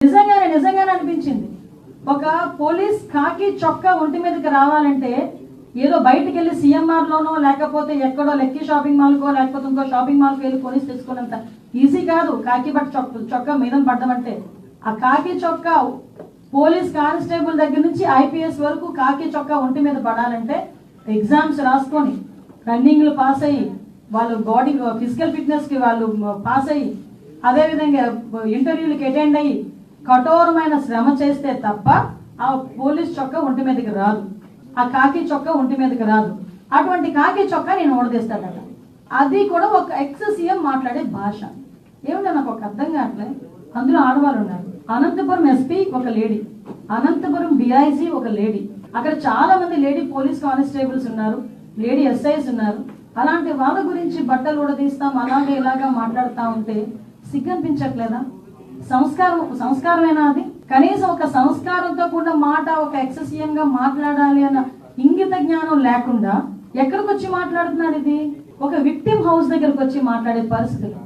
నిజంగానే అనిపించింది. ఒక పోలీస్ కాకి చొక్కా ఒంటి మీదకి రావాలంటే ఏదో బయటికి వెళ్ళి సిఎంఆర్ లోనో లేకపోతే ఎక్కడో లెక్కీ షాపింగ్ మాల్కో లేకపోతే ఇంకో షాపింగ్ మాల్కి వెళ్ళి కొనిసి తెచ్చుకున్నంత ఈజీ కాదు. కాకి బట్ చొక్కా మీద పడ్డమంటే ఆ కాకి చొక్కా పోలీస్ కానిస్టేబుల్ దగ్గర నుంచి ఐపీఎస్ వరకు కాకి చొక్కా ఒంటి మీద పడాలంటే ఎగ్జామ్స్ రాసుకొని రన్నింగ్లు పాస్ అయ్యి వాళ్ళు బాడీ ఫిజికల్ ఫిట్నెస్కి వాళ్ళు పాస్ అయ్యి అదేవిధంగా ఇంటర్వ్యూలకి అటెండ్ అయ్యి కఠోరమైన శ్రమ చేస్తే తప్ప ఆ పోలీస్ చొక్కా ఒంటి మీదకి రాదు, ఆ కాకి చొక్కా ఒంటి మీదకి రాదు. అటువంటి కాకి చొక్కా నేను ఓడదీస్తాడట. అది కూడా ఒక ఎక్స్ సీఎం మాట్లాడే భాష ఏమిటో నాకు ఒక అర్థం కావట్లే. అందులో ఆడవాళ్ళు ఉన్నారు. అనంతపురం ఎస్పీ ఒక లేడీ, అనంతపురం డిఐజీ ఒక లేడీ, అక్కడ చాలా మంది లేడీ పోలీస్ కానిస్టేబుల్స్ ఉన్నారు, లేడీ ఎస్ఐస్ ఉన్నారు. అలాంటి వాళ్ళ గురించి బట్టలు ఉడదీస్తాం అలాగే ఇలాగా మాట్లాడుతూ ఉంటే సిగ్గనిపించట్లేదా? సంస్కారమేనా అది? కనీసం ఒక సంస్కారంతో కూడా మాట ఒక ఎక్స్ సీఎం గా మాట్లాడాలి అన్న ఇంగిత జ్ఞానం లేకుండా ఎక్కడికి వచ్చి మాట్లాడుతున్నాడు? ఇది ఒక విక్టిమ్ హౌస్ దగ్గరకు వచ్చి మాట్లాడే పరిస్థితులు.